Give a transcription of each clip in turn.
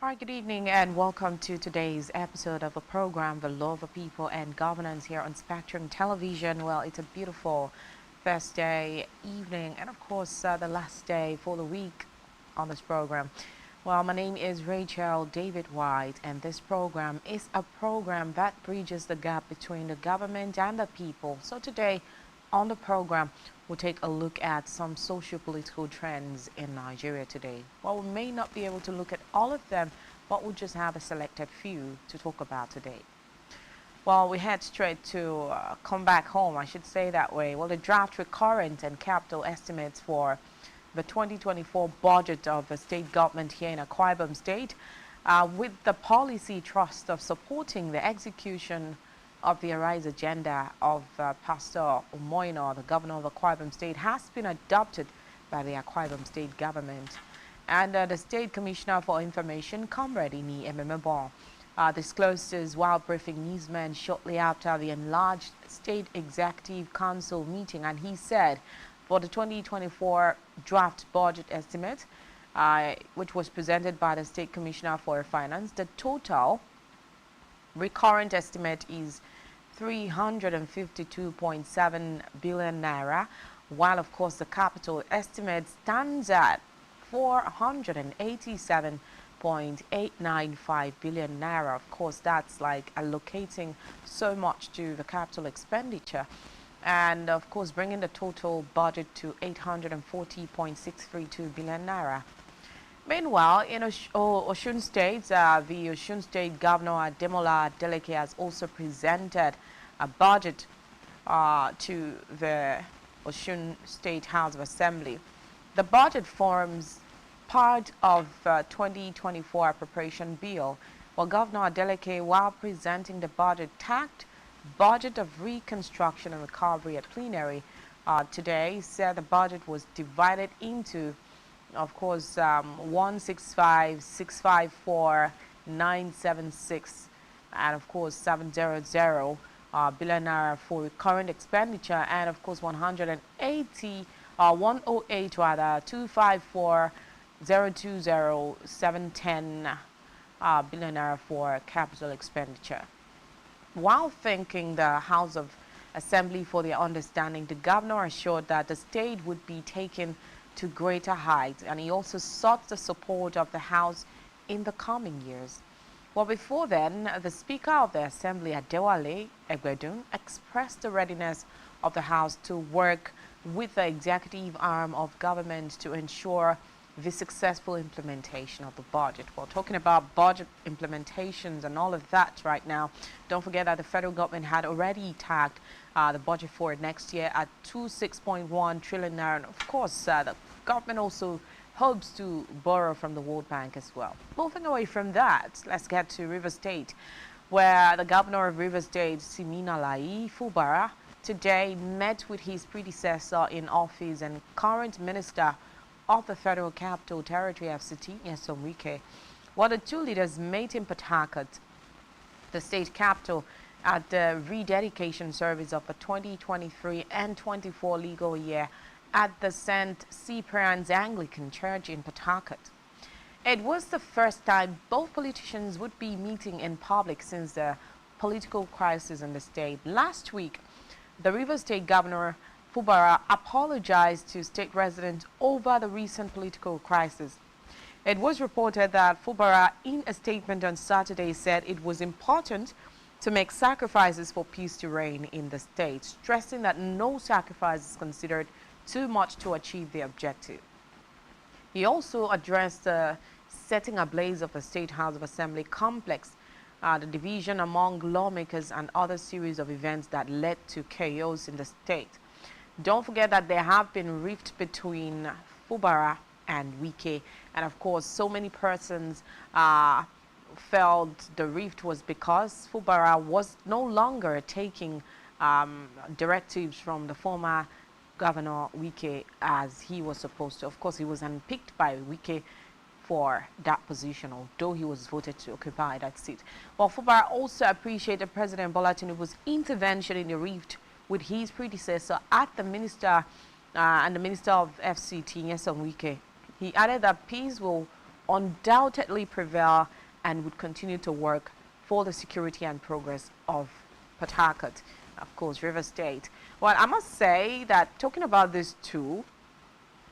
Hi, good evening and welcome to today's episode of the program, The Law of the People and Governance here on Spectrum Television. Well, it's a beautiful Thursday evening and of course the last day for the week on this program. Well, my name is Rachel David White and this program is a program that bridges the gap between the government and the people. So today on the program, we'll take a look at some socio-political trends in Nigeria today. Well, we may not be able to look at all of them, but we'll just have a selected few to talk about today. Well, we head straight to come back home, I should say that way. Well, the draft recurrent and capital estimates for the 2024 budget of the state government here in Akwa Ibom State, with the policy trust of supporting the execution of the Arise agenda of Pastor Umoino, the governor of Akwa Ibom State, has been adopted by the Akwa Ibom State government. And the State Commissioner for Information, Comrade Ini Ememebon, disclosed this while briefing newsmen shortly after the enlarged State Executive Council meeting. And he said for the 2024 draft budget estimate, which was presented by the State Commissioner for Finance, the total recurrent estimate is 352.7 billion naira, while of course the capital estimate stands at 487.895 billion naira. Of course, that's like allocating so much to the capital expenditure, and of course bringing the total budget to 840.632 billion naira. Meanwhile, in Osun State, the Osun State Governor Ademola Adeleke has also presented a budget to the Osun State House of Assembly. The budget forms part of the 2024 appropriation bill, while Governor Adeleke, while presenting the budget, tagged Budget of Reconstruction and Recovery at plenary today, said the budget was divided into, of course, 165,654,976 and of course 700 billion naira for recurrent expenditure, and of course 108 rather 254,020,710 billion naira for capital expenditure. While thanking the House of Assembly for their understanding, the governor assured that the state would be taken to greater heights, and he also sought the support of the House in the coming years. Well, before then, the Speaker of the Assembly, Adewale Egwedun, expressed the readiness of the House to work with the executive arm of government to ensure the successful implementation of the budget. Well, talking about budget implementations and all of that right now, don't forget that the federal government had already tagged the budget for next year at 26.1 trillion naira. And of course, the government also hopes to borrow from the World Bank as well. Moving away from that, let's get to River State, where the governor of River State, Siminalayi Fubara, today met with his predecessor in office and current minister of the Federal Capital Territory FCT, Nyesom Wike. While the two leaders met in Port Harcourt, the state capital, at the rededication service of the 2023 and 24 legal year at the St. Cyprian's Anglican Church in Port Harcourt. It was the first time both politicians would be meeting in public since the political crisis in the state. Last week, the Rivers State Governor Fubara apologized to state residents over the recent political crisis. It was reported that Fubara, in a statement on Saturday, said it was important to make sacrifices for peace to reign in the state, stressing that no sacrifice is considered too much to achieve the objective. He also addressed the setting ablaze of the State House of Assembly complex, the division among lawmakers, and other series of events that led to chaos in the state. Don't forget that there have been rifts between Fubara and Wike, and of course so many persons felt the rift was because Fubara was no longer taking directives from the former Governor Wike as he was supposed to. Of course, he was unpicked by Wike for that position, although he was voted to occupy that seat. Well, Fubara also appreciated President Bola Tinubu's intervention in the rift with his predecessor at the minister and the Minister of FCT, Nyesom Wike. He added that peace will undoubtedly prevail and would continue to work for the security and progress of Port Harcourt, of course, River State. Well, I must say that talking about this too,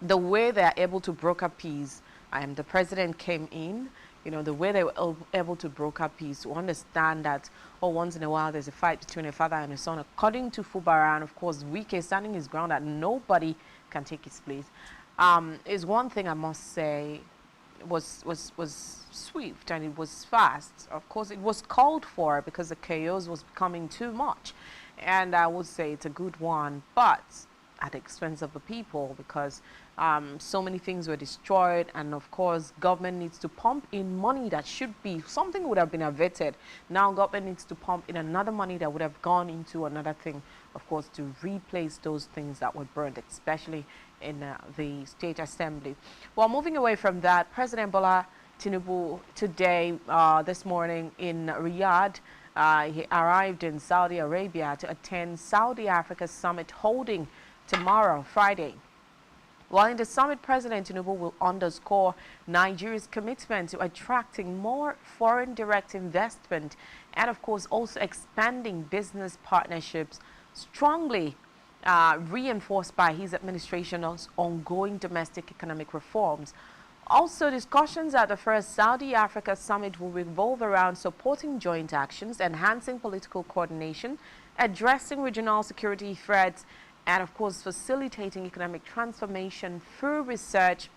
the way they are able to broker peace, the president came in, the way they were able to broker peace, to understand that, once in a while there's a fight between a father and a son. According to Fubaran, of course, Wike standing his ground that nobody can take his place, is one thing I must say was swift, and it was fast. Of course, it was called for because the chaos was becoming too much. And I would say it's a good one, but at the expense of the people, because so many things were destroyed, and of course government needs to pump in money that should be something would have been averted. Now government needs to pump in another money that would have gone into another thing, of course, to replace those things that were burned, especially in the State Assembly. Well, moving away from that, President Bola Tinubu today, this morning in Riyadh, he arrived in Saudi Arabia to attend Saudi Africa Summit holding tomorrow, Friday. While in the summit, President Tinubu will underscore Nigeria's commitment to attracting more foreign direct investment and, of course, also expanding business partnerships, strongly reinforced by his administration's ongoing domestic economic reforms. Also, discussions at the first Saudi Africa Summit will revolve around supporting joint actions, enhancing political coordination, addressing regional security threats, and of course facilitating economic transformation through research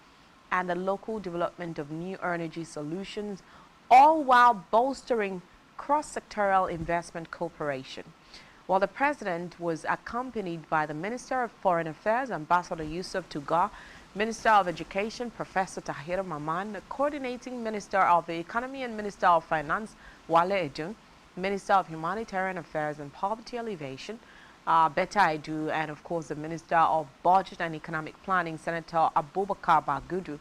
and the local development of new energy solutions, all while bolstering cross-sectoral investment cooperation. While the president was accompanied by the Minister of Foreign Affairs, Ambassador Yusuf Tugar, Minister of Education, Professor Tahir Maman, the Coordinating Minister of the Economy and Minister of Finance, Wale Edun, Minister of Humanitarian Affairs and Poverty Alleviation, Betta Aidu, and of course the Minister of Budget and Economic Planning, Senator Abubakar Bagudu.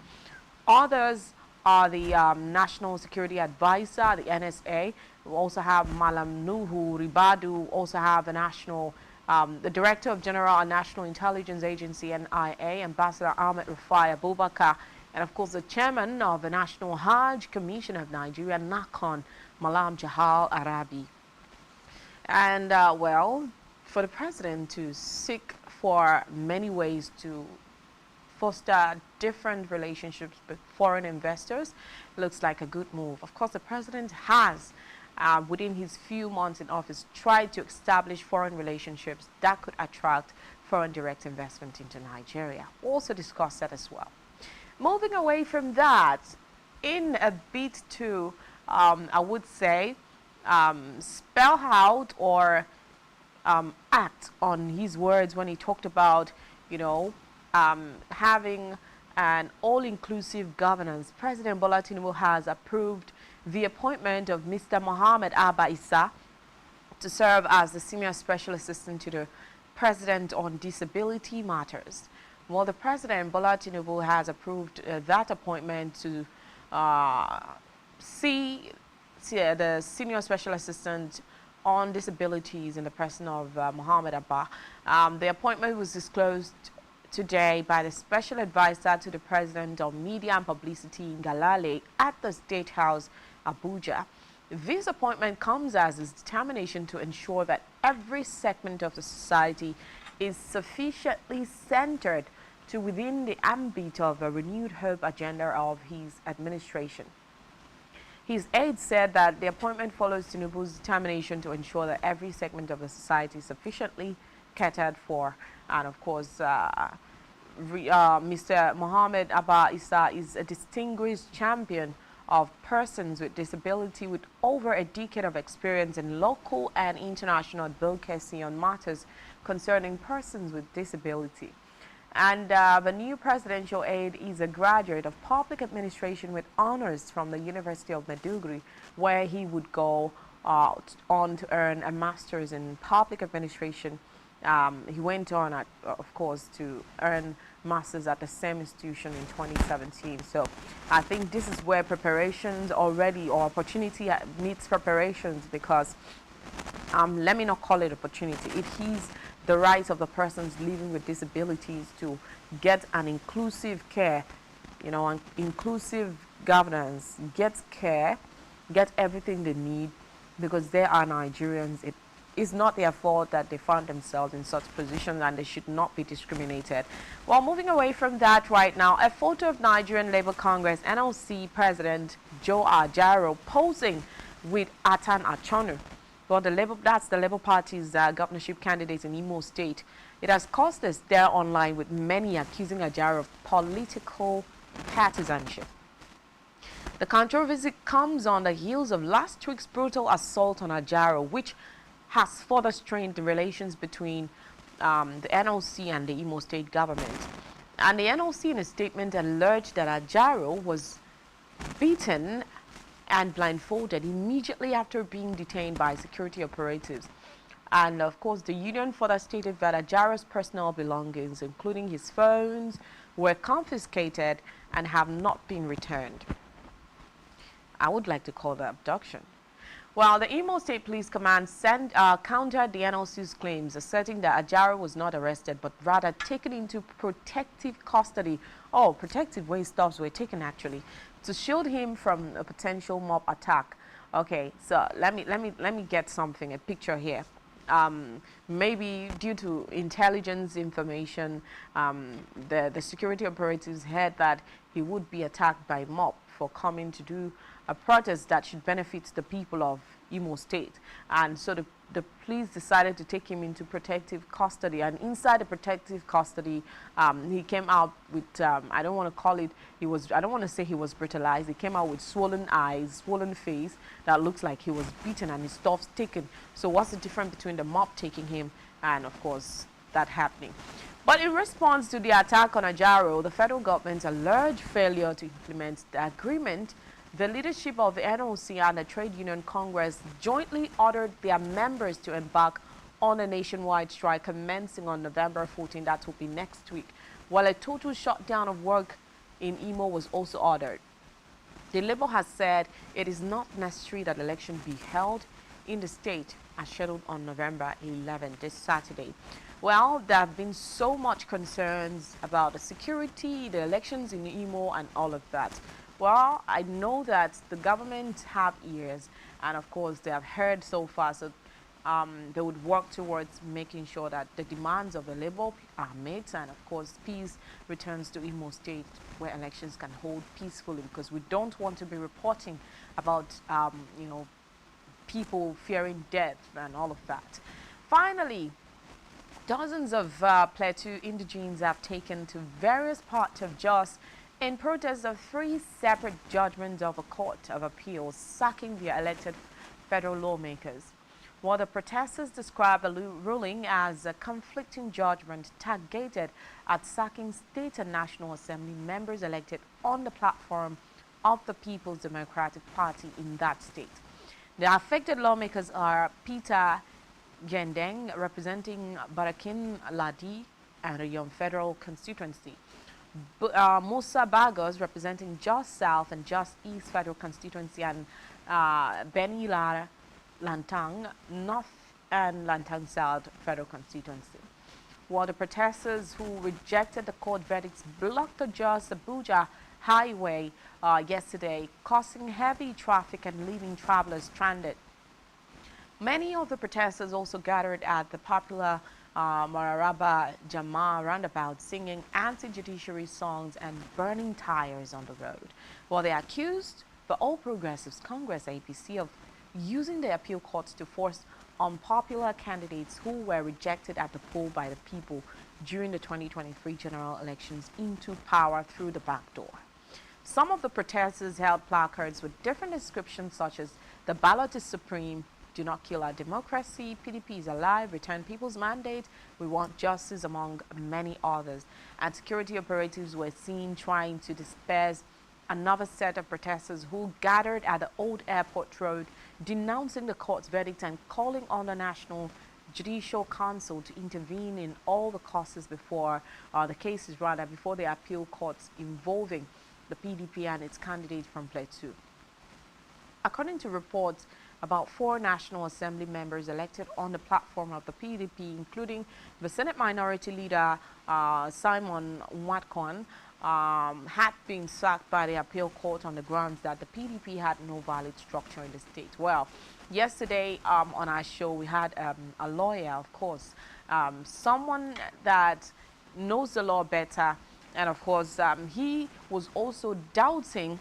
Others are the National Security Advisor, the NSA. We also have Malam Nuhu Ribadu, also have the Director of General and National Intelligence Agency, NIA, Ambassador Ahmed Rufai Abubakar, and of course the Chairman of the National Hajj Commission of Nigeria, NACON, Malam Jahal Arabi. And well, for the president to seek for many ways to foster different relationships with foreign investors looks like a good move. Of course, the president has, within his few months in office, tried to establish foreign relationships that could attract foreign direct investment into Nigeria. Also discussed that as well. Moving away from that, in a bit to, I would say, spell out or act on his words when he talked about, having an all-inclusive governance. President Bola Tinubu has approved the appointment of Mr. Mohammed Abba Issa to serve as the Senior Special Assistant to the President on Disability Matters. Well, the President Bola Tinubu has approved that appointment to see the Senior Special Assistant on Disabilities in the person of Mohammed Abba. The appointment was disclosed today by the Special Advisor to the President on Media and Publicity in Galale at the State House, Abuja. This appointment comes as his determination to ensure that every segment of the society is sufficiently centered to within the ambit of a renewed hope agenda of his administration. His aide said that the appointment follows Tinubu's determination to ensure that every segment of the society is sufficiently catered for. And of course, Mr. Mohammed Abba Issa is a distinguished champion of persons with disability with over a decade of experience in local and international advocacy on matters concerning persons with disability. And the new presidential aide is a graduate of public administration with honors from the University of Maiduguri, where he would go on to earn a master's in public administration. He went on, of course, to earn masters at the same institution in 2017. So I think this is where preparations already, or opportunity meets preparations, because let me not call it opportunity. It is the right of the persons living with disabilities to get an inclusive care, an inclusive governance get care, get everything they need, because they are Nigerians. It is not their fault that they found themselves in such positions, and they should not be discriminated. Well, moving away from that right now, a photo of Nigerian Labour Congress NLC President Joe Ajaro posing with Atan Achonu. Well, that's the Labour Party's governorship candidate in Imo State. It has caused a stir online, with many accusing Ajaro of political partisanship. The controversy comes on the heels of last week's brutal assault on Ajaro, which has further strained the relations between the NLC and the Imo State government. And the NLC, in a statement, alleged that Ajaro was beaten and blindfolded immediately after being detained by security operatives. And of course, the union further stated that Ajaro's personal belongings, including his phones, were confiscated and have not been returned. I would like to call that abduction. Well, the Imo State Police Command countered the NLC's claims, asserting that Ajaro was not arrested, but rather taken into protective custody. Oh, protective way-stops were taken, actually, to shield him from a potential mob attack. Okay, so let me get something, a picture here. Maybe due to intelligence information, the security operatives heard that he would be attacked by mob for coming to do a protest that should benefit the people of Imo State. And so the police decided to take him into protective custody. And inside the protective custody, he came out with, I don't want to call it, I don't want to say he was brutalized. He came out with swollen eyes, swollen face that looks like he was beaten and his stuff's taken. So what's the difference between the mob taking him and, of course, that happening? But in response to the attack on Ajaro, the federal government's alleged failure to implement the agreement, the leadership of the NLC and the Trade Union Congress jointly ordered their members to embark on a nationwide strike commencing on November 14. That will be next week, while a total shutdown of work in Imo was also ordered. The Labour has said it is not necessary that election be held in the state as scheduled on November 11, this Saturday. Well, there have been so much concerns about the security, the elections in Imo and all of that. Well, I know that the government have ears, and of course they have heard so far, so they would work towards making sure that the demands of the Labour are met, and of course peace returns to Imo State, where elections can hold peacefully, because we don't want to be reporting about people fearing death and all of that. Finally, dozens of Plateau indigenes have taken to various parts of Jos in protest of 3 separate judgments of a court of appeals sacking their elected federal lawmakers. While the protesters described the ruling as a conflicting judgment targeted at sacking state and national assembly members elected on the platform of the People's Democratic Party in that state. The affected lawmakers are Peter Gendeng, representing Barakin Ladi and Rayom Federal Constituency, Musa Bagos, representing Jos South and Jos East Federal Constituency, and Beni Lantang North and Lantang South Federal Constituency. While the protesters who rejected the court verdicts blocked the Jos Abuja highway yesterday, causing heavy traffic and leaving travelers stranded. Many of the protesters also gathered at the popular Mararaba Jama roundabout, singing anti-judiciary songs and burning tires on the road. While they accused the All Progressives Congress APC of using the appeal courts to force unpopular candidates who were rejected at the poll by the people during the 2023 general elections into power through the back door. Some of the protesters held placards with different descriptions, such as "The ballot is supreme," "Do not kill our democracy," "PDP is alive," "Return people's mandate," "We want justice," among many others. And security operatives were seen trying to disperse another set of protesters who gathered at the Old Airport Road, denouncing the court's verdict and calling on the National Judicial Council to intervene in all the cases before before the appeal courts involving the PDP and its candidate from Plateau. According to reports, about 4 National Assembly members elected on the platform of the PDP, including the Senate Minority Leader Simon Watkon, had been sacked by the appeal court on the grounds that the PDP had no valid structure in the state. Well, yesterday on our show, we had a lawyer, of course, someone that knows the law better, and of course, he was also doubting,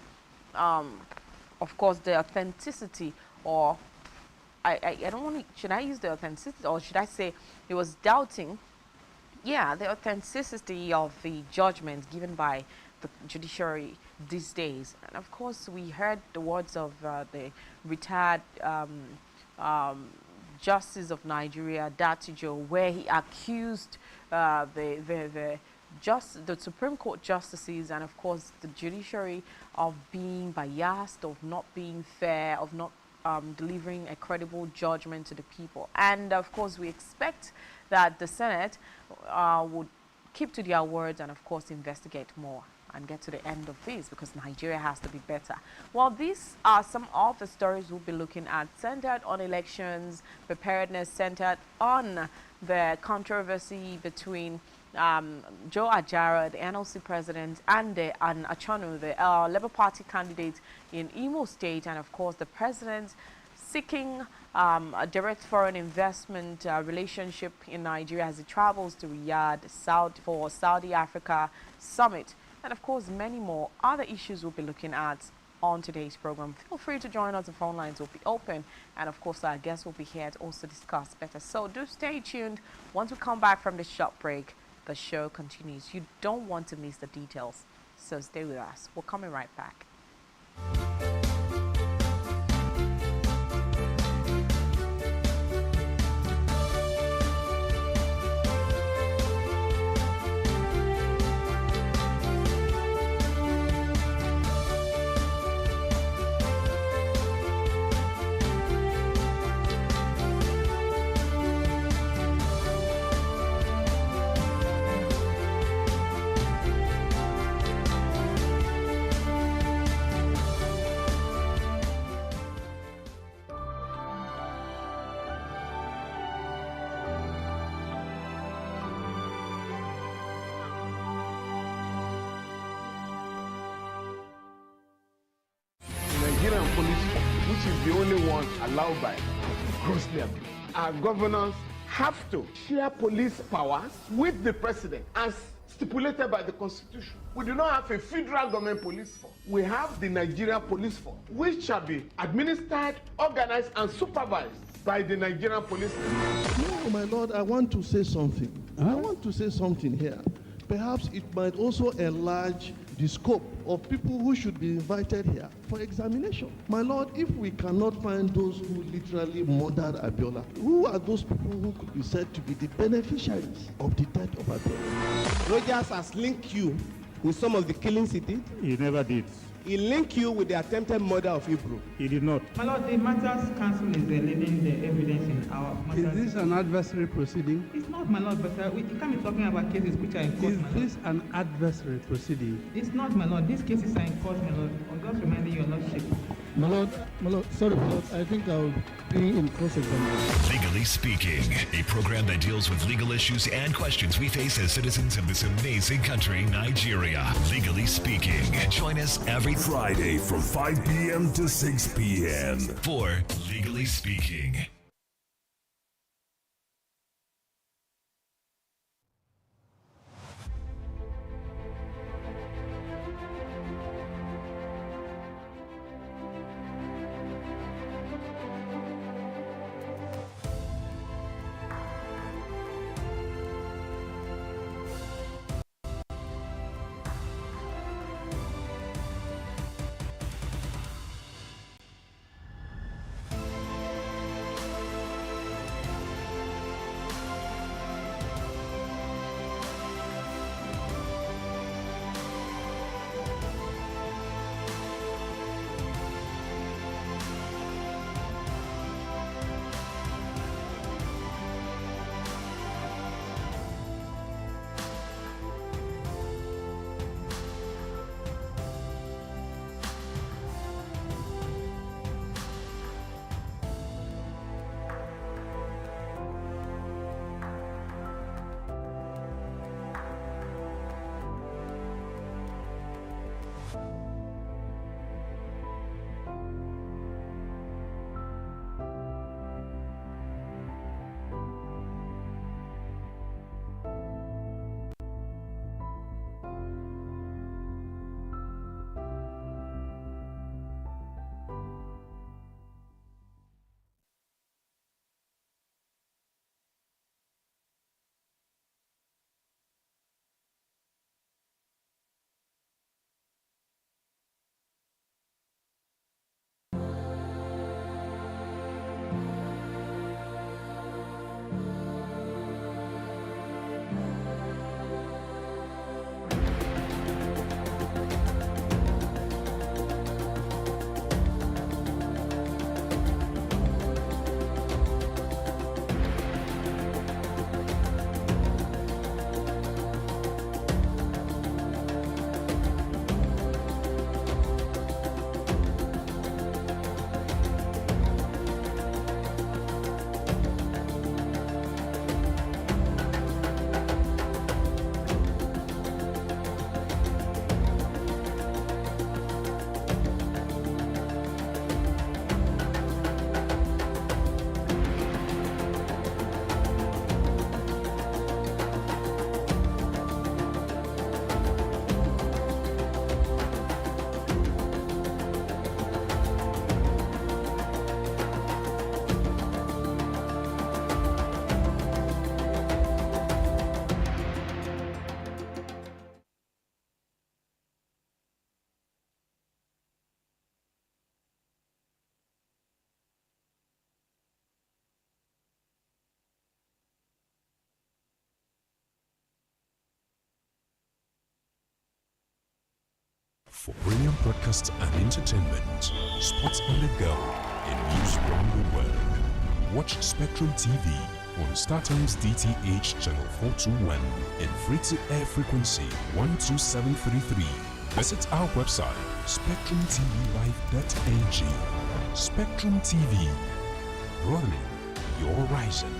of course, the authenticity, or I don't want to, should I use the authenticity, or should I say he was doubting, yeah, the authenticity of the judgments given by the judiciary these days. And of course, we heard the words of the retired Justice of Nigeria, Datijo, where he accused the Supreme Court justices and of course the judiciary of being biased, of not being fair, of not delivering a credible judgment to the people. And of course, we expect that the Senate would keep to their words and of course investigate more and get to the end of this, because Nigeria has to be better. Well, these are some of the stories we'll be looking at, centered on elections, preparedness, centered on the controversy between Joe Ajara, the NLC president, and Achonu, the Labour Party candidate in Imo State, and of course the president seeking a direct foreign investment relationship in Nigeria as he travels to Riyadh for Saudi Africa Summit. And of course, many more other issues we'll be looking at on today's program. Feel free to join us. The phone lines will be open. And of course, our guests will be here to also discuss better. So do stay tuned. Once we come back from this short break, the show continues. You don't want to miss the details. So stay with us. We're coming right back. Nigerian police, which is the only one allowed by grossly abused. Our governors have to share police powers with the president as stipulated by the Constitution. We do not have a federal government police force. We have the Nigerian police force, which shall be administered, organized, and supervised by the Nigerian police. No, my lord, I want to say something. I want to say something here. Perhaps it might also enlarge the scope of people who should be invited here for examination. My lord, if we cannot find those who literally murdered Abiola, who are those people who could be said to be the beneficiaries of the death of Abiola? Rogers has linked you with some of the killings he did. He never did. He linked you with the attempted murder of Hebrew. He did not. My lord, the matters counsel is leading the evidence in our matters. Is this an adversary proceeding? It's not, my lord, but we can't be talking about cases which are in court. Is this an adversary proceeding? It's not, my lord. These cases are in court, my lord. I'm just reminding you, your lordship. My lord, sorry, my lord, I think I'll be in cross-examination. Legally Speaking, a program that deals with legal issues and questions we face as citizens of this amazing country, Nigeria. Legally Speaking. Join us every Friday from 5 p.m. to 6 p.m. for Legally Speaking. For brilliant broadcasts and entertainment, sports on the go, and news from the world. Watch Spectrum TV on StarTimes DTH Channel 421 and free-to-air frequency 12733. Visit our website, spectrumtvlive.ng. Spectrum TV, broadening your horizon.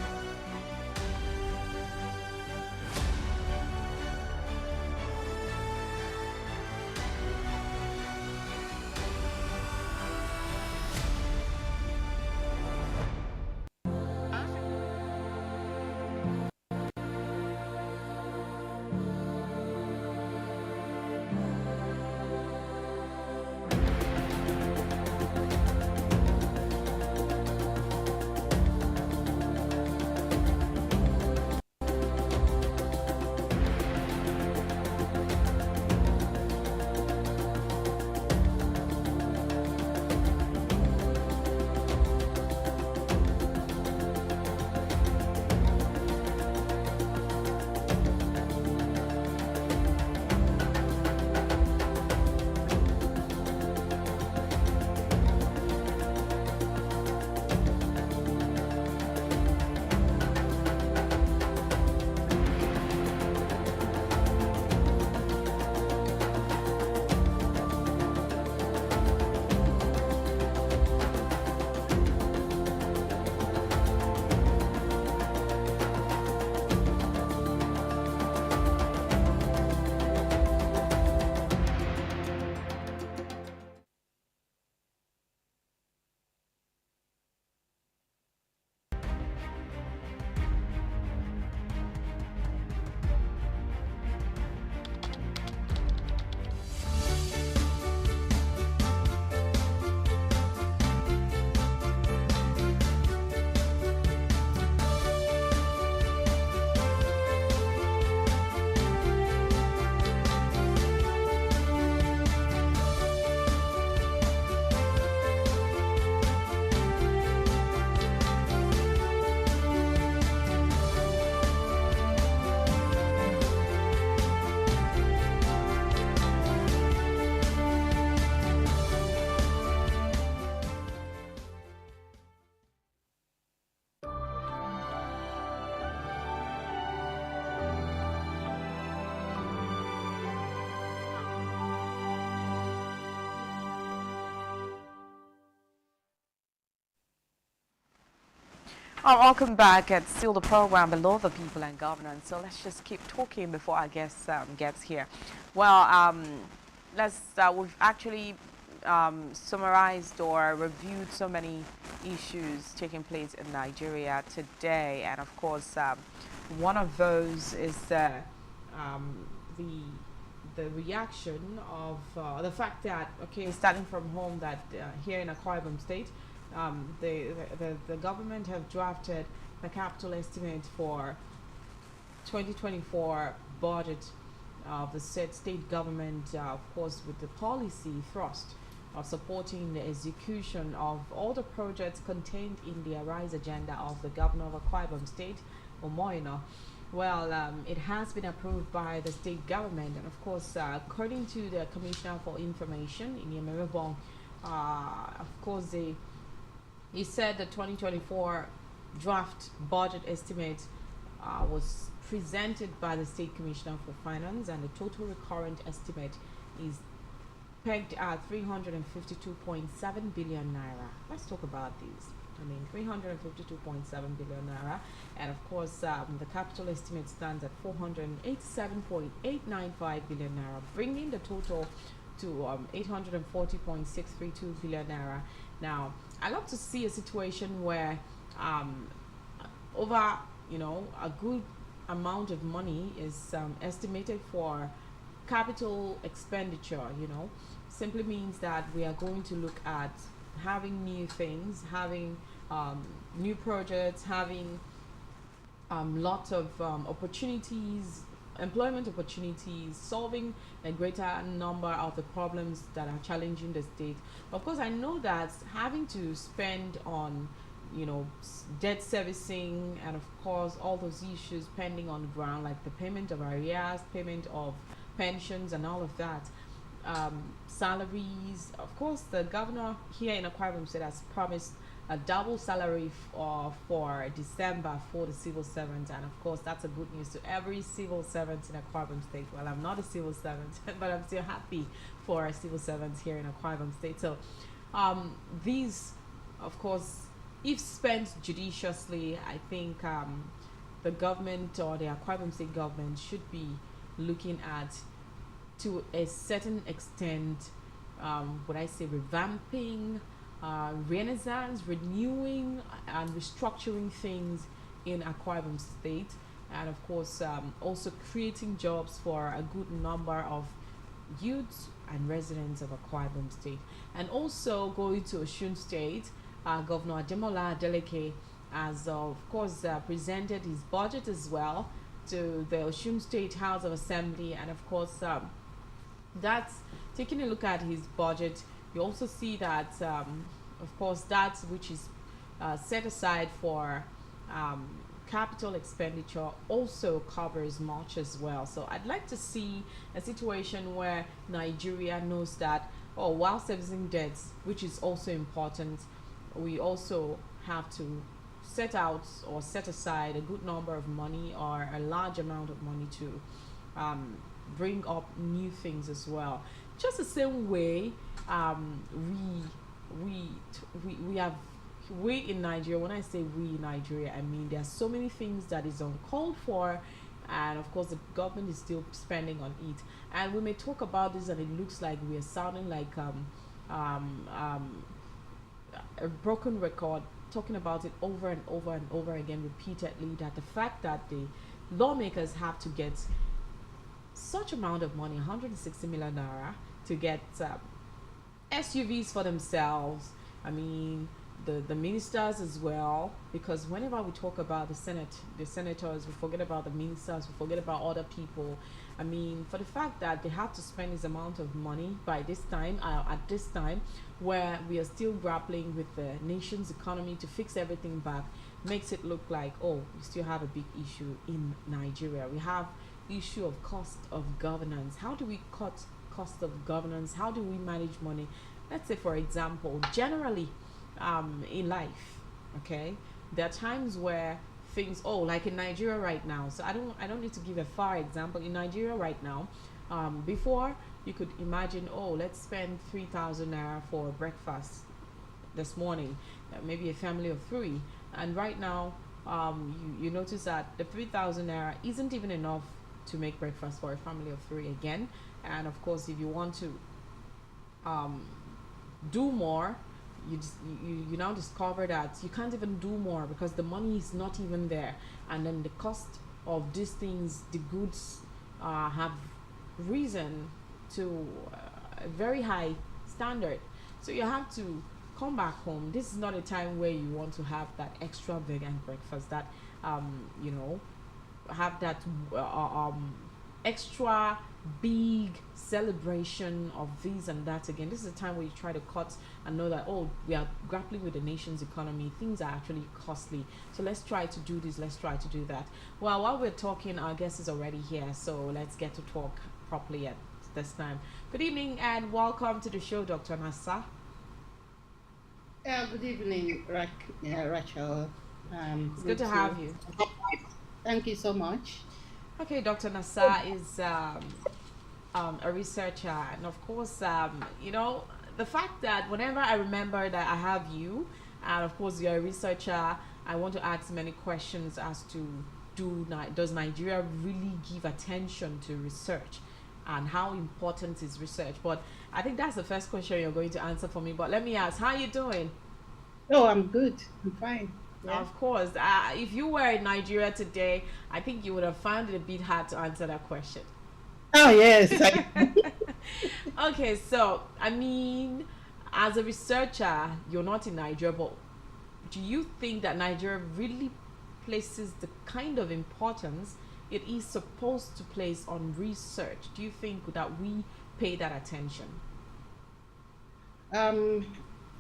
Welcome back. It's still the program Below the People and Governance. So let's just keep talking before our guest gets here. Well, we've actually summarized or reviewed so many issues taking place in Nigeria today, and of course, one of those is the reaction of the fact that, okay, starting from home, that here in Akwa Ibom State, the government have drafted the capital estimate for 2024 budget of the state government, of course, with the policy thrust of supporting the execution of all the projects contained in the Arise agenda of the governor of Akwa Ibom State, Omoyino. Well, it has been approved by the state government, and of course, according to the Commissioner for Information in Yemeribong, of course, he said the 2024 draft budget estimate was presented by the State Commissioner for Finance, and the total recurrent estimate is pegged at 352.7 billion naira. Let's talk about these. 352.7 billion naira, and of course, the capital estimate stands at 487.895 billion naira, bringing the total to 840.632 billion naira. Now, I love to see a situation where over a good amount of money is estimated for capital expenditure. Simply means that we are going to look at having new things, having new projects, having lots of opportunities, employment opportunities, solving a greater number of the problems that are challenging the state. Of course, I know that having to spend on debt servicing, and of course all those issues pending on the ground, like the payment of arrears, payment of pensions, and all of that, salaries. Of course, the governor here in Akwa Ibom State has promised a double salary for December for the civil servants, and of course that's a good news to every civil servant in Akwa Ibom State. Well, I'm not a civil servant, but I'm still happy for our civil servants here in Akwa Ibom State. So these, of course, if spent judiciously, I think the government or the Akwa Ibom State government should be looking at, to a certain extent, would I say, revamping, renaissance, renewing, and restructuring things in Akwa Ibom State, and of course also creating jobs for a good number of youths and residents of Akwa Ibom State. And also going to Osun State, Governor Ademola Adeleke has of course presented his budget as well to the Osun State House of Assembly, and of course that's taking a look at his budget. You also see that of course that which is set aside for capital expenditure also covers much as well. So I'd like to see a situation where Nigeria knows that, oh, while servicing debts, which is also important, we also have to set out or set aside a good number of money or a large amount of money to bring up new things as well. Just the same way we in Nigeria, when I say we in Nigeria, I mean there are so many things that is uncalled for, and of course the government is still spending on it. And we may talk about this and it looks like we are sounding like a broken record, talking about it over and over and over again repeatedly, that the fact that the lawmakers have to get such amount of money, 160 million naira, to get SUVs for themselves. I mean, the ministers as well, because whenever we talk about the senators, we forget about the ministers, we forget about other people. I mean, for the fact that they have to spend this amount of money by this time, at this time, where we are still grappling with the nation's economy to fix everything back, makes it look like, oh, we still have a big issue in Nigeria. We have issue of cost of governance. How do we cut cost of governance? How do we manage money? Let's say, for example, generally in life, okay, there are times where things, oh, like in Nigeria right now, so I don't need to give a far example. In Nigeria right now, before you could imagine, oh, let's spend 3,000 naira for breakfast this morning, maybe a family of 3, and right now you notice that the 3,000 naira isn't even enough to make breakfast for a family of 3 again. And of course, if you want to do more, you now discover that you can't even do more because the money is not even there, and then the cost of these things, the goods, have risen to a very high standard. So you have to come back home. This is not a time where you want to have that extravagant breakfast, that you know, have that extra big celebration of this and that. Again, this is a time where you try to cut and know that, oh, we are grappling with the nation's economy, things are actually costly, so let's try to do this, let's try to do that. Well, while we're talking, our guest is already here, so let's get to talk properly at this time. Good evening and welcome to the show, Dr. Nasa. Good evening, Rachel. It's good to have you. Thank you so much. Okay, Dr. Nasa is a researcher, and of course, you know, the fact that whenever I remember that I have you, and of course you're a researcher, I want to ask many questions as to does Nigeria really give attention to research, and how important is research? But I think that's the first question you're going to answer for me. But let me ask, how are you doing? Oh, I'm good. I'm fine. Yeah. Of course. If you were in Nigeria today, I think you would have found it a bit hard to answer that question. Oh, yes. Okay, so, I mean, as a researcher, you're not in Nigeria, but do you think that Nigeria really places the kind of importance it is supposed to place on research? Do you think that we pay that attention?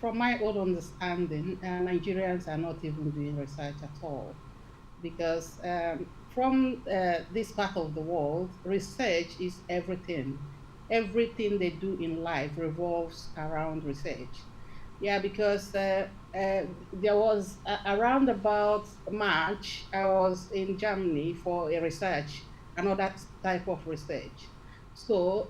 From my own understanding, Nigerians are not even doing research at all, because from this part of the world, research is everything. everything they do in life revolves around research. Yeah, because there was around about March, I was in Germany for a research, another type of research. So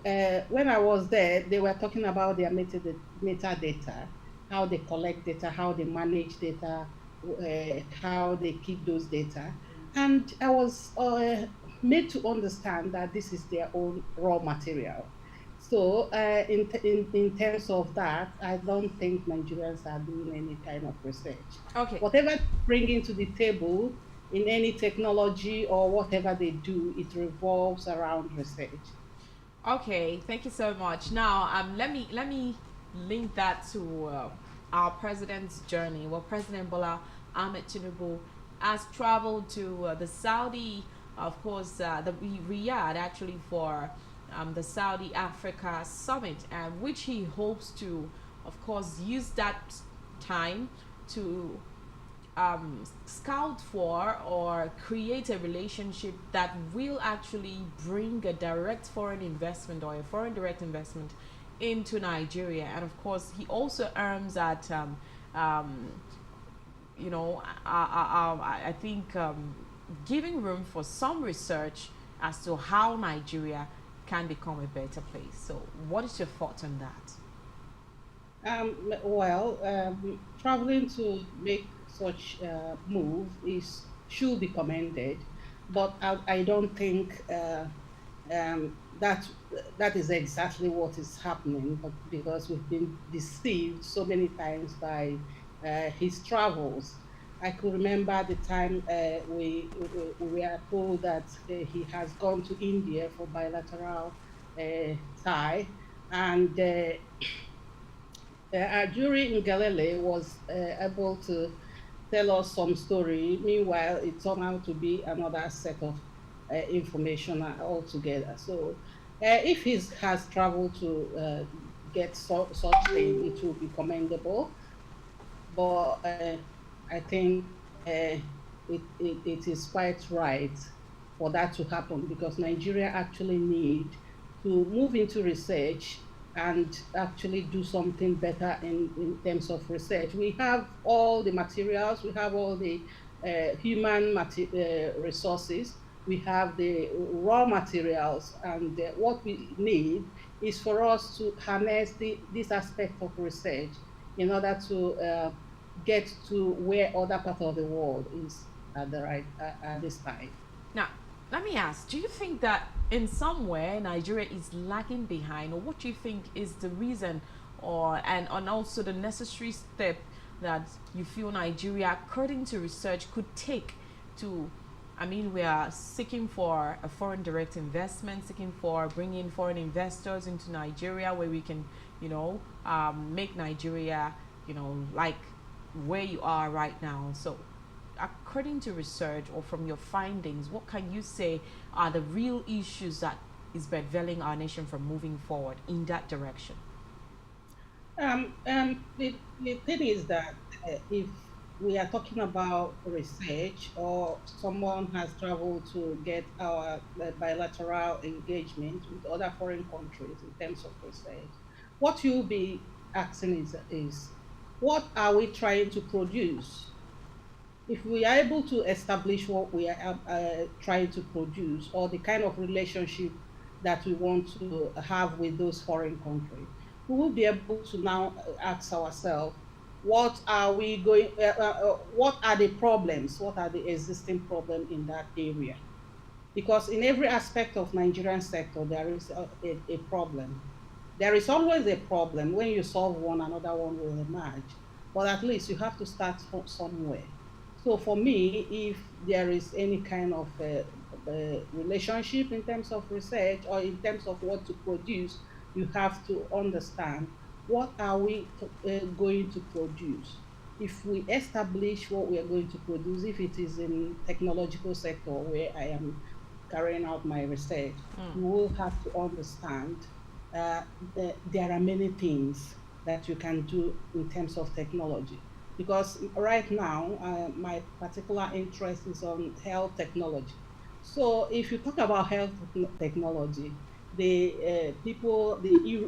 when I was there, they were talking about their metadata, how they collect data, how they manage data, how they keep those data. And I was made to understand that this is their own raw material. So in terms of that, I don't think Nigerians are doing any kind of research. Okay. Whatever they bring into the table in any technology or whatever they do, it revolves around research. Okay, thank you so much. Now, let me link that to our president's journey. Well, President Bola Ahmed Tinubu has traveled to the Saudi, of course, the Riyadh actually for the Saudi Africa Summit, which he hopes to, of course, use that time to scout for or create a relationship that will actually bring a direct foreign investment or a foreign direct investment into Nigeria. And of course, he also aims at, I think giving room for some research as to how Nigeria can become a better place. So, what is your thoughts on that? Traveling to make such move should be commended, but I don't think that is exactly what is happening. But because we've been deceived so many times by his travels. I could remember the time we were told that he has gone to India for bilateral tie, and during Galilei was able to tell us some story. Meanwhile, it turned out to be another set of information altogether. So, if he has traveled to get such thing, it will be commendable. But I think it is quite right for that to happen, because Nigeria actually need to move into research and actually do something better in terms of research. We have all the materials, we have all the human resources, we have the raw materials, and what we need is for us to harness this aspect of research in order to get to where other parts of the world is at this time. Now, let me ask, do you think that in some way Nigeria is lagging behind, or what do you think is the reason, and also the necessary step that you feel Nigeria, according to research, could take to, we are seeking for a foreign direct investment, seeking for bringing foreign investors into Nigeria, where we can, make Nigeria, like where you are right now. So according to research or from your findings, what can you say are the real issues that is bedeviling our nation from moving forward in that direction? The thing is that if we are talking about research, or someone has traveled to get our bilateral engagement with other foreign countries in terms of research, what you'll be asking is what are we trying to produce? If we are able to establish what we are trying to produce, or the kind of relationship that we want to have with those foreign countries, we will be able to now ask ourselves, what are we going? What are the problems? What are the existing problems in that area? Because in every aspect of Nigerian sector, there is a problem. There is always a problem. When you solve one, another one will emerge. But at least you have to start from somewhere. So for me, if there is any kind of relationship in terms of research or in terms of what to produce, you have to understand what are we going to produce. If we establish what we are going to produce, if it is in technological sector where I am carrying out my research, you will have to understand there are many things that you can do in terms of technology. Because right now, my particular interest is on health technology. So if you talk about health technology, the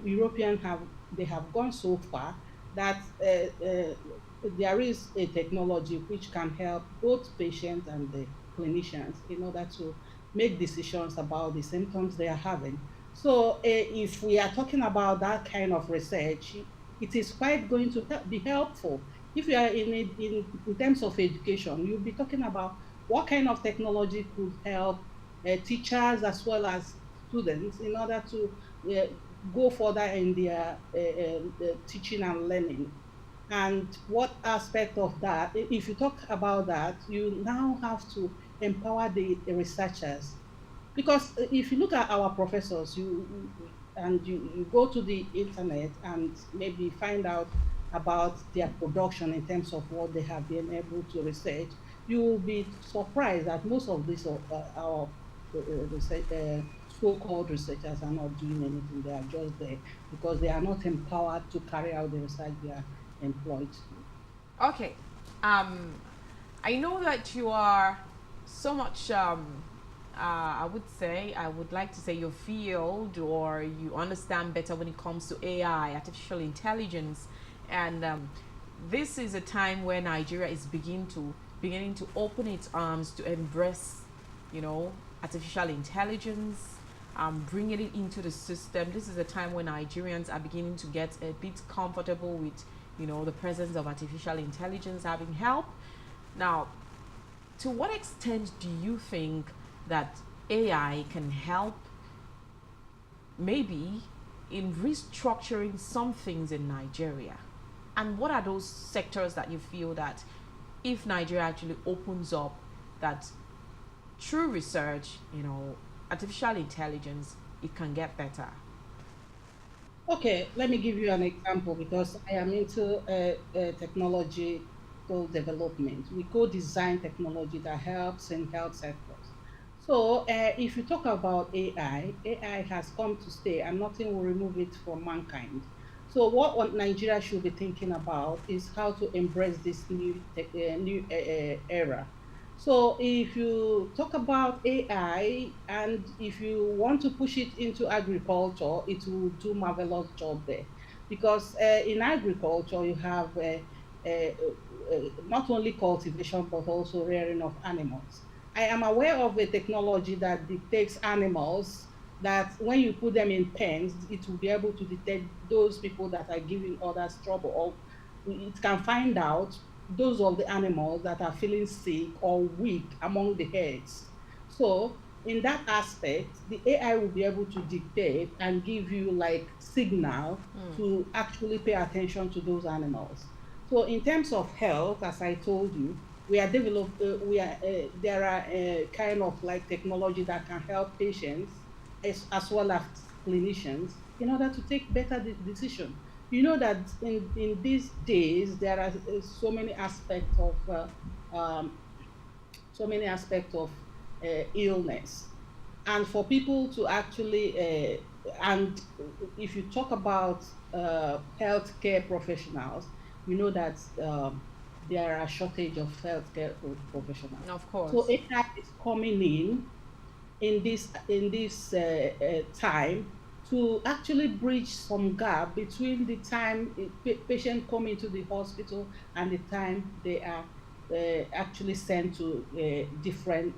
European have gone so far that there is a technology which can help both patients and the clinicians in order to make decisions about the symptoms they are having. So if we are talking about that kind of research, it is quite going to be helpful. If you are in terms of education, you'll be talking about what kind of technology could help teachers as well as students in order to go further in their teaching and learning. And what aspect of that, if you talk about that, you now have to empower the researchers. Because if you look at our professors, you go to the internet and maybe find out about their production in terms of what they have been able to research, you will be surprised that most of these our so-called researchers are not doing anything. They are just there because they are not empowered to carry out the research they are employed to do. Okay. I know that you are so much, I would like to say your field, or you understand better when it comes to AI, artificial intelligence. And this is a time where Nigeria is beginning to open its arms to embrace, artificial intelligence, bringing it into the system. This is a time when Nigerians are beginning to get a bit comfortable with, the presence of artificial intelligence having help. Now, to what extent do you think that AI can help maybe in restructuring some things in Nigeria? And what are those sectors that you feel that if Nigeria actually opens up, that through research, artificial intelligence, it can get better? Okay, let me give you an example because I am into technological development. We co-design technology that helps in health sectors. So if you talk about AI has come to stay and nothing will remove it from mankind. So what Nigeria should be thinking about is how to embrace this new era. So if you talk about AI and if you want to push it into agriculture, it will do marvelous job there. Because in agriculture, you have not only cultivation, but also rearing of animals. I am aware of a technology that detects animals that when you put them in pens, it will be able to detect those people that are giving others trouble, or it can find out those of the animals that are feeling sick or weak among the herds. So in that aspect, the AI will be able to dictate and give you like signal to actually pay attention to those animals. So in terms of health, as I told you, we are there are kind of like technology that can help patients as well as clinicians in order to take better decision. You know that in these days there are so many aspects of um, illness, and for people to actually and if you talk about healthcare professionals, you know that there are a shortage of healthcare professionals. Of course. So AI is coming in this time to actually bridge some gap between the time patient come into the hospital and the time they are actually sent to different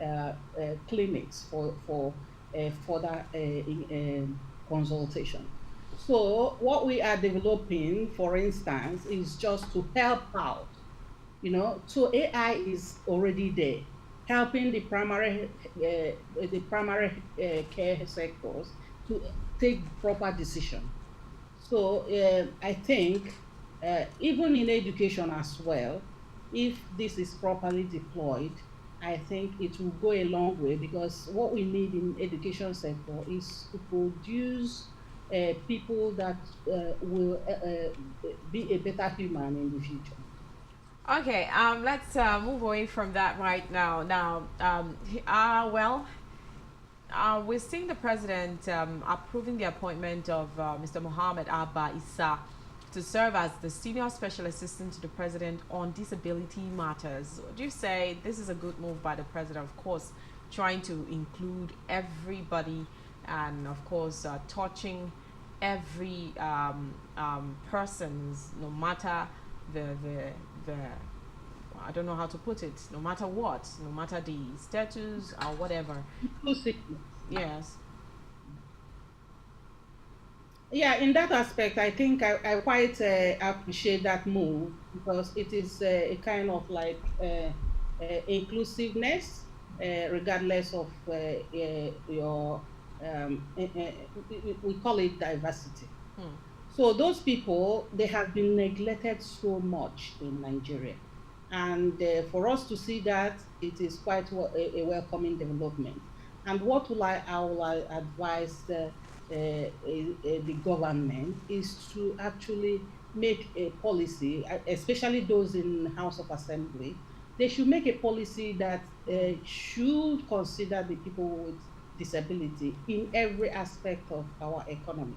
clinics for further consultation. So what we are developing, for instance, is just to help out. So AI is already there, helping the primary care sectors to take proper decision. So I think even in education as well, if this is properly deployed, I think it will go a long way, because what we need in education sector is to produce people that will be a better human in the future. Okay, let's move away from that right now. Now, we're seeing the president approving the appointment of Mr. Mohammed Abba Issa to serve as the senior special assistant to the president on disability matters. Would you say this is a good move by the president? Of course, trying to include everybody and of course touching every person's, no matter the I don't know how to put it, no matter what, no matter the status or whatever. Yes. Yeah, in that aspect, I think I quite appreciate that move, because it is a kind of like inclusiveness, regardless of your, we call it diversity. So those people, they have been neglected so much in Nigeria. And for us to see that, it is quite a welcoming development. And what I will advise the government is to actually make a policy, especially those in House of Assembly. They should make a policy that should consider the people with disability in every aspect of our economy.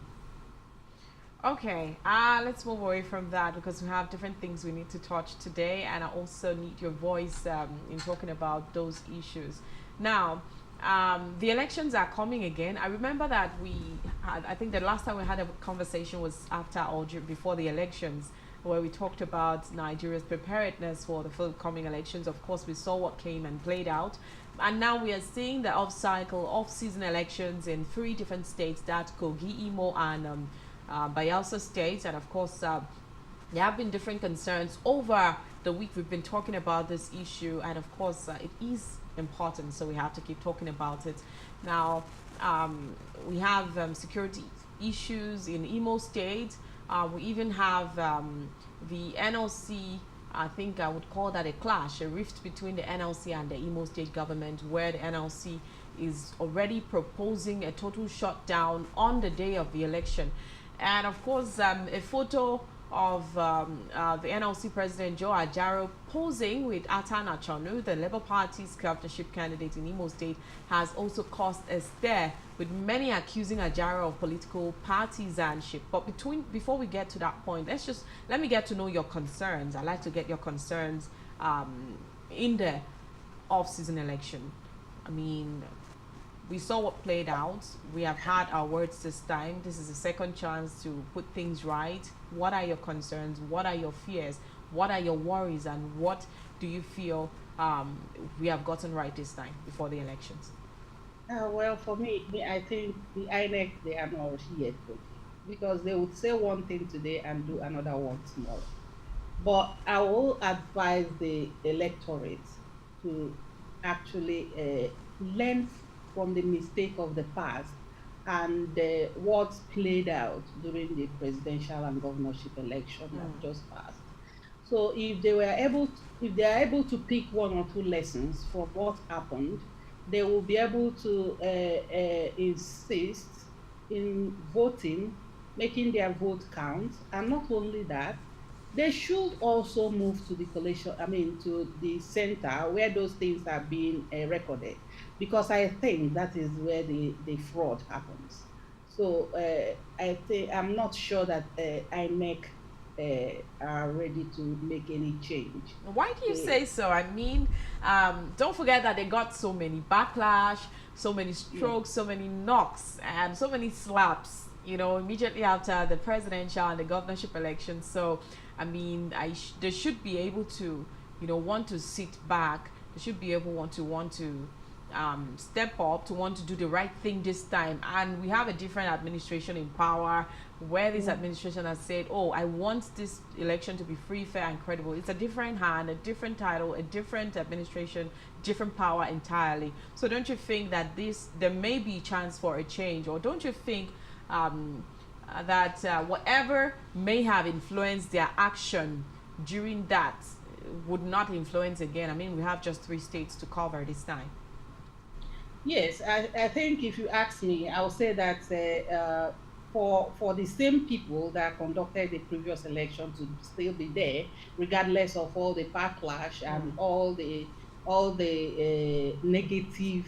Okay, let's move away from that, because we have different things we need to touch today, and I also need your voice in talking about those issues. Now, the elections are coming again. I remember that I think the last time we had a conversation was after or before the elections, where we talked about Nigeria's preparedness for the forthcoming elections. Of course, we saw what came and played out. And now we are seeing the off-season elections in 3 different states, that's Kogi, Imo, and Bayelsa states. And of course, there have been different concerns over the week. We've been talking about this issue, and of course, it is important, so we have to keep talking about it. Now, we have security issues in Imo State. We even have the NLC. I think I would call that a clash, a rift between the NLC and the Imo State government, where the NLC is already proposing a total shutdown on the day of the election. And of course, a photo of the NLC President Joe Ajaro posing with Atan Achonu, the Labour Party's governorship candidate in Imo State, has also caused a stir, with many accusing Ajaro of political partisanship. But before we get to that point, let me get to know your concerns. I'd like to get your concerns in the off-season election. I mean, we saw what played out. We have had our words this time. This is a second chance to put things right. What are your concerns? What are your fears? What are your worries? And what do you feel we have gotten right this time before the elections? Well, for me, I think the INEC, they are not yet good, because they would say one thing today and do another one tomorrow. But I will advise the electorate to actually learn from the mistake of the past and what's played out during the presidential and governorship election that just passed. So if they are able to pick 1 or 2 lessons from what happened, they will be able to insist in voting, making their vote count. And not only that, they should also move to the to the center where those things are being recorded, because I think that is where the fraud happens. So I'm not sure that INEC are ready to make any change. Why do you say so? I mean, don't forget that they got so many backlash, so many strokes, so many knocks, and so many slaps, immediately after the presidential and the governorship election. So, I mean, they should be able to, want to sit back. They should be able want to step up, to want to do the right thing this time. And we have a different administration in power, where this administration has said, oh, I want this election to be free, fair, and credible. It's a different hand, a different title, a different administration, different power entirely. So don't you think that there may be a chance for a change? Or don't you think that whatever may have influenced their action during that would not influence again? I mean, we have just 3 states to cover this time. Yes, I think if you ask me, I will say that for the same people that conducted the previous election to still be there, regardless of all the backlash and all the negative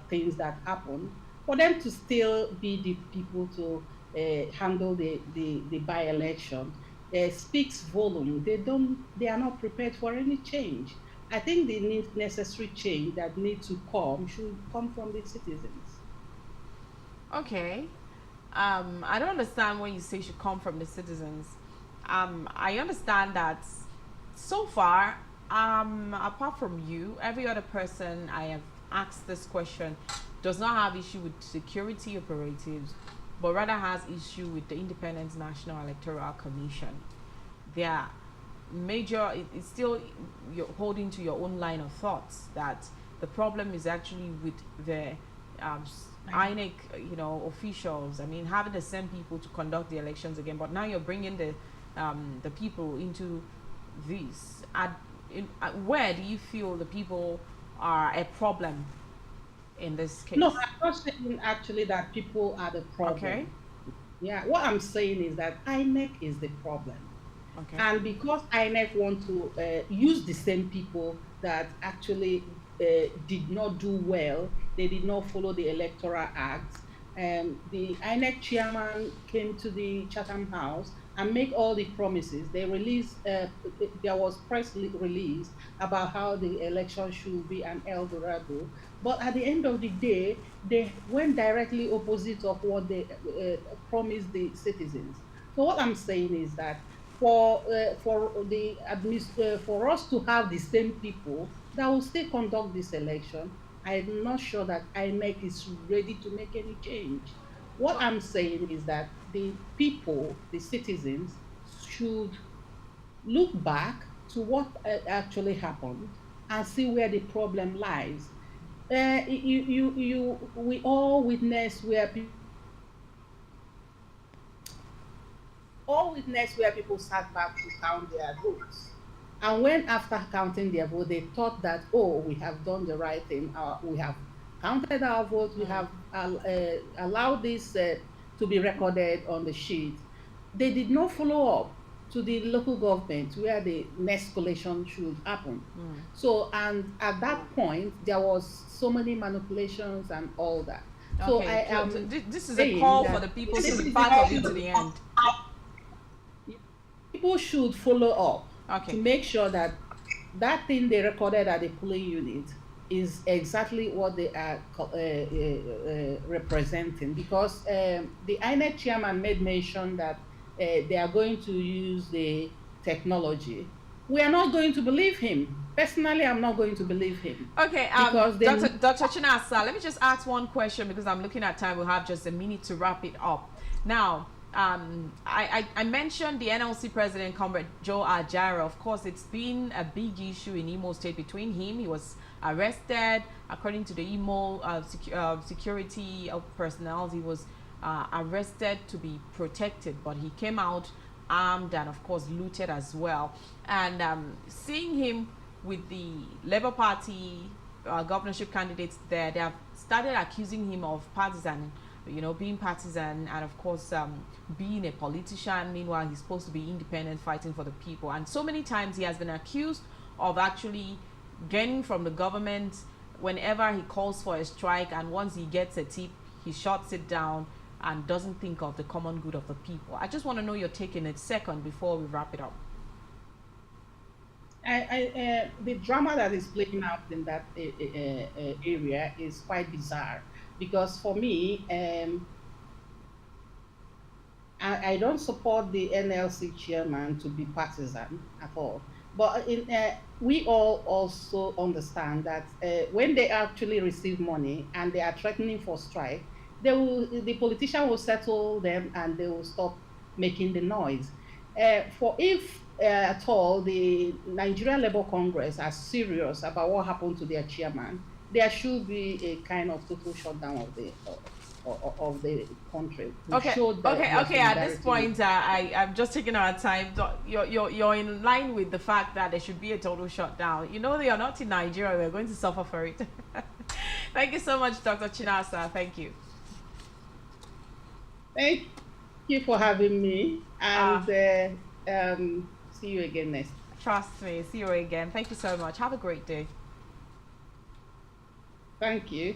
things that happen, for them to still be the people to handle the by-election speaks volume. They are not prepared for any change. I think the necessary change that needs to come should come from the citizens. Okay. I don't understand when you say should come from the citizens. I understand that so far, apart from you, every other person I have asked this question does not have issue with security operatives, but rather has issue with the Independent National Electoral Commission. Their major, it's still you're holding to your own line of thoughts that the problem is actually with the INEC, officials. I mean, having the same people to conduct the elections again, but now you're bringing the people into this. Where do you feel the people are a problem in this case? No, I'm not saying actually that people are the problem. Okay. Yeah, what I'm saying is that INEC is the problem. Okay. And because INEC want to use the same people that actually did not do well, they did not follow the Electoral Act. The INEC chairman came to the Chatham House and make all the promises. They released, there was press release about how the election should be an El Dorado. But at the end of the day, they went directly opposite of what they promised the citizens. So what I'm saying is that for us to have the same people that will still conduct this election, I'm not sure that INEC is ready to make any change. What I'm saying is that the people, the citizens, should look back to what actually happened and see where the problem lies. We all witnessed where people sat back to count their votes. And when after counting their vote, they thought that, oh, we have done the right thing, we have counted our votes, we have allowed this to be recorded on the sheet. They did not follow up to the local government where the next collation should happen. So, and at that point, there was so many manipulations and all that. So okay. This is a call for the people to be part of it to the end. People should follow up to make sure that that thing they recorded at the polling unit is exactly what they are representing, because the INEC chairman made mention that they are going to use the technology. We are not going to believe him. Personally, I'm not going to believe him. Okay, Dr. Chinasa, let me just ask one question because I'm looking at time. We'll have just a minute to wrap it up. Now, I mentioned the NLC president, Comrade Joe Ajara. Of course, it's been a big issue in Imo State between him. He was arrested. According to the Imo security personnel, he was arrested to be protected, but he came out armed and, of course, looted as well. And seeing him with the Labour Party governorship candidates there, they have started accusing him of partisan, being partisan and, of course, being a politician. Meanwhile, he's supposed to be independent, fighting for the people. And so many times he has been accused of actually gaining from the government whenever he calls for a strike, and once he gets a tip, he shuts it down and doesn't think of the common good of the people. I just want to know your take in a second before we wrap it up. The drama that is playing out in that area is quite bizarre, because for me, I don't support the NLC chairman to be partisan at all. But we all also understand that when they actually receive money and they are threatening for strike, the politician will settle them and they will stop making the noise. If at all the Nigerian Labour Congress are serious about what happened to their chairman, there should be a kind of total shutdown of the country. Okay. At this point, I'm just taking our time. You're in line with the fact that there should be a total shutdown. They are not in Nigeria. We're going to suffer for it. Thank you so much, Dr. Chinasa. Thank you. Thank you for having me, and see you again next. Trust me, see you again. Thank you so much. Have a great day. Thank you.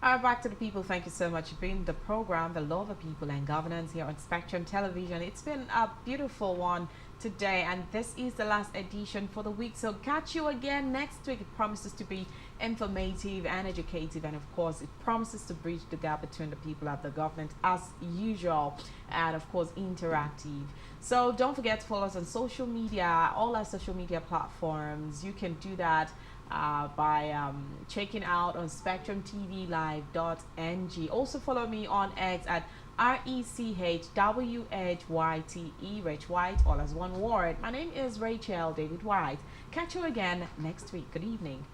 Back to the people. Thank you so much for being the program, The Law of the People and Governance, here on Spectrum Television. It's been a beautiful one today, and this is the last edition for the week. So catch you again next week. It promises to be informative and educative, and of course it promises to bridge the gap between the people and the government as usual, and of course interactive. So don't forget to follow us on social media, all our social media platforms. You can do that by checking out on spectrumtvlive.ng. Also follow me on X at RECHWHYTE, Rich White, all as one word. My name is Rachel David White. Catch you again next week. Good evening.